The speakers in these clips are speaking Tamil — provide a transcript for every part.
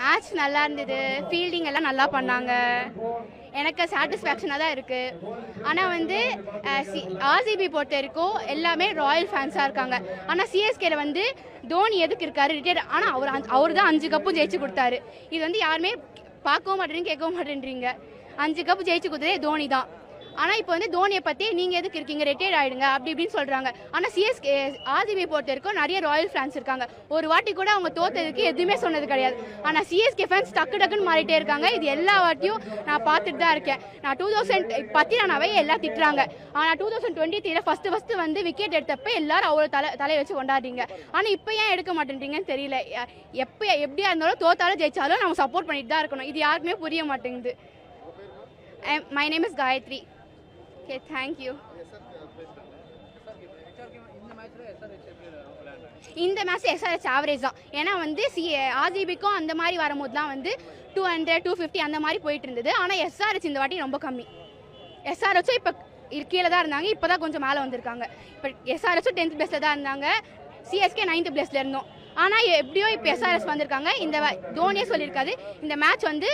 மேட்ச் நல்லா இருந்தது, ஃபீல்டிங் எல்லாம் நல்லா பண்ணாங்க. எனக்கு சாட்டிஸ்ஃபேக்ஷனாக தான் இருக்குது. ஆனால் வந்து ஆர்சிபி பொறுத்த வரைக்கும் எல்லாமே ராயல் ஃபேன்ஸாக இருக்காங்க. ஆனால் சிஎஸ்கேல வந்து தோனி எதுக்கு இருக்காரு ரிட்டையர்ட், ஆனால் அவர் தான் 5 கப்பும் ஜெயிச்சு கொடுத்தாரு. இது வந்து யாருமே பார்க்கவும் மாட்டேறீங்க, கேட்கவும் மாட்டேன்றீங்க. 5 கப்பு ஜெயிச்சு கொடுத்ததே தோனி தான். ஆனால் இப்போ வந்து தோனியை பற்றி நீங்கள் எதுக்கு இருக்கீங்க, ரிட்டையர்ட் ஆகிடுங்க அப்படி இப்படின்னு சொல்கிறாங்க. ஆனால் சிஎஸ்கே ஆர்சிபி பொறுத்த வரைக்கும் நிறைய ராயல் ஃபேன்ஸ் இருக்காங்க. ஒரு வாட்டி கூட அவங்க தோத்ததுக்கு எதுவுமே சொன்னது கிடையாது. ஆனால் சிஎஸ்கே ஃபேன்ஸ் டக்குன்னு மாறிட்டே இருக்காங்க. இது எல்லா வாட்டியும் நான் பார்த்துட்டு தான் இருக்கேன். நான் 2000 பற்றி நான் எல்லாம் திட்டுறாங்க. ஆனால் 2023 ஃபஸ்ட்டு வந்து விக்கெட் எடுத்தப்ப எல்லாரும் அவ்வளோ தலையை வச்சு கொண்டாடுறீங்க. ஆனால் இப்போ ஏன் எடுக்க மாட்டேன்றீங்கன்னு தெரியல. எப்படியா இருந்தாலும் தோத்தாலும் ஜெயிச்சாலும் நம்ம சப்போர்ட் பண்ணிட்டு தான் இருக்கணும். இது யாருக்குமே புரிய மாட்டேங்குது. My name is Gayatri. Okay, thank you. இந்த மேட்ச் எஸ்ஆர்எச் ஆவரேஜ் தான். ஏன்னா வந்து ஆர்சிபிக்கும் அந்த மாதிரி வரும்போது தான் வந்து 200 250 அந்த மாதிரி போயிட்டு இருந்தது. ஆனால் எஸ்ஆர்எச் இந்த வாட்டி ரொம்ப கம்மி. எஸ்ஆர்எச்சும் இப்போ கீழே தான் இருந்தாங்க, இப்போ தான் கொஞ்சம் மேலே வந்திருக்காங்க. இப்போ எஸ்ஆர்எச்சும் 10th பிளேஸில் தான் இருந்தாங்க, சிஎஸ்கே 9th பிளேஸில் இருந்தோம். ஆனால் எப்படியோ இப்போ எஸ்ஆர்எஸ் வந்திருக்காங்க. இந்த தோனியே சொல்லியிருக்காரு, இந்த மேட்ச் வந்து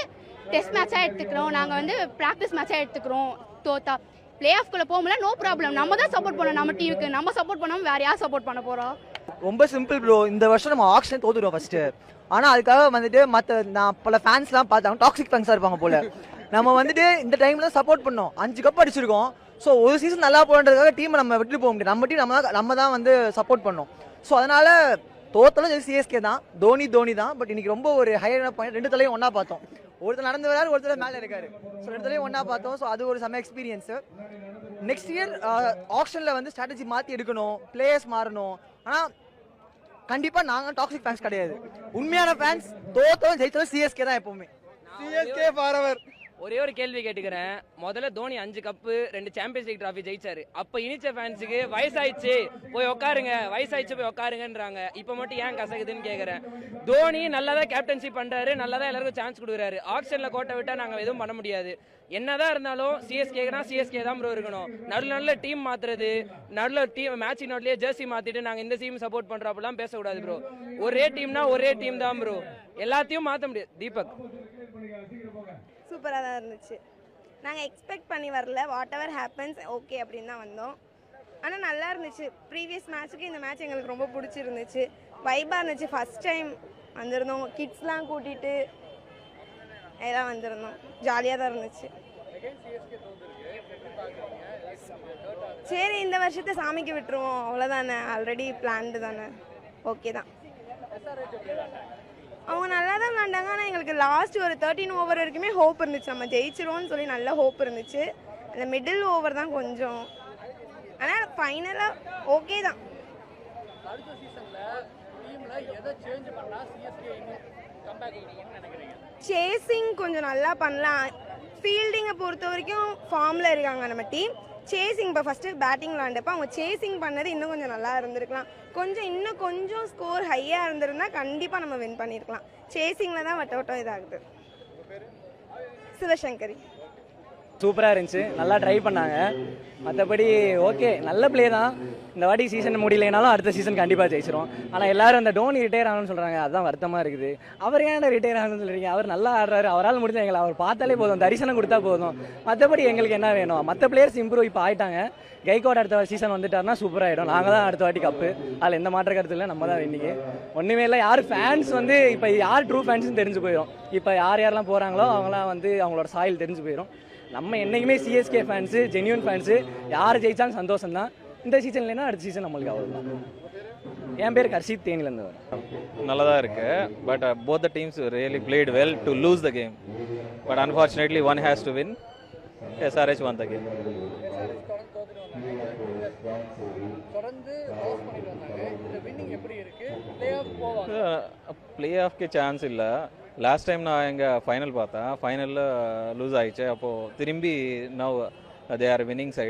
டெஸ்ட் மேட்சாக எடுத்துக்கிறோம், நாங்கள் வந்து ப்ராக்டிஸ் மேட்சாக எடுத்துக்கிறோம். தோத்தா பிளே ஆஃப்குள்ளே போகல, நோ ப்ராப்ளம், நம்ம தான் சப்போர்ட் பண்ணோம். நம்ம டீமுக்கு நம்ம சப்போர்ட் பண்ணாமல் வேறு யார் சப்போர்ட் பண்ண போகிறோம்? ரொம்ப சிம்பிள் ப்ரோ. இந்த வருஷம் நம்ம ஆக்ஷன் தோத்துடுவோம் ஃபர்ஸ்ட்டு. ஆனால் அதுக்காக வந்துட்டு நான் பல ஃபேன்ஸ்லாம் பார்த்தாங்க, டாக்ஸிக் ஃபேன்ஸாக இருப்பாங்க போல. நம்ம வந்துட்டு இந்த டைமில் சப்போர்ட் பண்ணோம், 5 கப் அடிச்சிருக்கோம். ஸோ ஒரு சீசன் நல்லா போகிறதுக்காக டீமை நம்ம விட்டுட்டு போக முடியாது. நம்ம டீம் நம்ம தான் வந்து சப்போர்ட் பண்ணோம். ஸோ அதனால் தோத்தாலும் சிஎஸ்கே தான், தோனி தான். பட் இன்னைக்கு ரொம்ப ஒரு ஹையரான பாயிண்ட், 2 தலையும் ஒன்றா பார்த்தோம். ஒருத்தர் நடந்து வராரு, ஒருத்தர் மேலே இருக்காரு. ஸோ 2 தலையும் ஒன்றா பார்த்தோம். ஸோ அது ஒரு செம்ம எக்ஸ்பீரியன்ஸு. நெக்ஸ்ட் இயர் ஆக்ஷனில் வந்து ஸ்ட்ராட்டஜி மாற்றி எடுக்கணும், பிளேயர்ஸ் மாறணும். ஆனால் கண்டிப்பாக நாங்கள் டாக்ஸிக் ஃபேன்ஸ் கிடையாது. உண்மையான ஃபேன்ஸ் தோத்தாலும் ஜெயித்தாலும் சிஎஸ்கே தான் எப்பவுமே. CSK forever. ஒரே ஒரு கேள்வி கேட்டுக்கிறேன். முதல்ல Dhoni 5 cup 2 champions league trophy ஜெயிச்சாரு. அப்ப இனிச்ச ஃபேன்ஸுக்கு வயசாயிடுச்சு போய் உட்காருங்க, வயசாயிடுச்சு போய் உட்காருங்கன்றாங்க. இப்ப மட்டும் ஏன் கசகுதுன்னு கேக்குறேன். தோனி நல்லா தான் கேப்டன்ஷிப் பண்றாரு, நல்லா தான் எல்லாருக்கும் சான்ஸ் கொடுக்குறாரு. ஆக்ஷன்ல கோட்டை விட்டா நாங்க எதுவும் பண்ண முடியாது. என்னதான் இருந்தாலும் சிஎஸ்கே தான் ப்ரோ இருக்கணும். நல்ல டீம் மாத்துறது, நல்ல டீம் மேட்ச் நோட்லயே ஜெர்சி மாத்திட்டு நாங்க இந்த டீம் சப்போர்ட் பண்றோம் அப்படிலாம் பேசக்கூடாது ப்ரோ. ஒரே டீம்னா ஒரே டீம் தான் ப்ரோ, எல்லாத்தையும் மாத்த முடியாது. தீபக் சூப்பராக தான் இருந்துச்சு. நாங்கள் எக்ஸ்பெக்ட் பண்ணி வரல, வாட் எவர் ஹேப்பன்ஸ் ஓகே அப்படின்னு தான் வந்தோம். ஆனால் நல்லா இருந்துச்சு. ப்ரீவியஸ் மேட்ச்சுக்கு இந்த மேட்ச் எங்களுக்கு ரொம்ப பிடிச்சிருந்துச்சு, வைபாக இருந்துச்சு. ஃபஸ்ட் டைம் வந்திருந்தோம், கிட்ஸ்லாம் கூட்டிகிட்டு எல்லாம் வந்திருந்தோம், ஜாலியாக தான் இருந்துச்சு. சரி, இந்த வருஷத்தை சாமிக்கு விட்டுருவோம், அவ்வளோதானே, ஆல்ரெடி பிளான்டு தானே, ஓகே தான். அவங்க நல்லா தான் விளாண்டாங்க. ஆனால் எங்களுக்கு லாஸ்ட் ஒரு 13 ஓவர் வரைக்குமே ஹோப் இருந்துச்சு, நம்ம ஜெயிச்சிருவோம்னு சொல்லி நல்ல ஹோப் இருந்துச்சு. அந்த மிடில் ஓவர் தான் கொஞ்சம், ஆனால் ஃபைனலாக ஓகே தான். சேசிங் கொஞ்சம் நல்லா பண்ணலாம். ஃபீல்டிங்கை பொறுத்த வரைக்கும் ஃபார்மில் இருக்காங்க நம்ம டீம். சேசிங் இப்போ ஃபஸ்ட்டு பேட்டிங் விளாண்டப்போ அவங்க சேசிங் பண்ணது இன்னும் கொஞ்சம் நல்லா இருந்திருக்கலாம். இன்னும் கொஞ்சம் ஸ்கோர் ஹையாக இருந்திருந்தால் கண்டிப்பாக நம்ம வின் பண்ணியிருக்கலாம். சேசிங்கில் தான் வட்டம் இதாகுது. சிவசங்கரி சூப்பராக இருந்துச்சு, நல்லா ட்ரை பண்ணாங்க. மற்றபடி ஓகே, நல்ல பிளே தான். இந்த வாட்டி சீசன் முடியலைனாலும் அடுத்த சீசன் கண்டிப்பாக ஜெயிச்சிரும். ஆனால் எல்லாரும் அந்த டோனி ரிட்டையர் ஆகணும்னு சொல்கிறாங்க, அதுதான் வருத்தமாக இருக்குது. அவர் ஏன் ரிட்டையர் ஆகணும்னு சொல்கிறீங்க? அவர் நல்லா ஆடுறாரு, அவரால் முடிஞ்ச எங்களை அவர் பார்த்தாலே போதும், தரிசனம் கொடுத்தா போதும். மற்றபடி எங்களுக்கு என்ன வேணும்? மற்ற பிளேயர்ஸ் இம்ப்ரூவ் இப்போ ஆகிட்டாங்க. கைகோட் அடுத்த சீசன் வந்துட்டாருன்னா சூப்பராகிடும். நாங்கள் தான் அடுத்த வாட்டி கப்பு, அதில் எந்த மாற்ற கருத்து இல்லை, நம்ம தான் இன்னைக்கு ஒன்றுமே இல்லை. யார் ஃபேன்ஸ் வந்து இப்போ யார் ட்ரூ ஃபேன்ஸ்னு தெரிஞ்சு போயிடும். இப்போ யாரெல்லாம் போகிறாங்களோ அவங்களாம் வந்து அவங்களோட சாயில் தெரிஞ்சு போயிடும். நம்ம என்றைக்குமே சிஎஸ்கே ஃபேன்ஸு, ஜென்யூன் ஃபேன்ஸு, யார் ஜெயிச்சாலும் சந்தோஷம் தான். இந்த சீசன் இல்லைன்னா அடுத்த சீசன் நம்மளுக்கு அவ்வளோதான். என் பேர் கர்ஷித், தேனிலேருந்து வரும். நல்லா தான் இருக்கு. But both the teams really played well to lose the game. But unfortunately one has to win. SRH won the game. Play ஆஃப்க்கு சான்ஸ் இல்லை. லாஸ்ட் டைம் நான் எங்கள் ஃபைனல் பார்த்தேன், ஃபைனலில் லூஸ் ஆயிடுச்சு. அப்போது திரும்பி now they are winning side.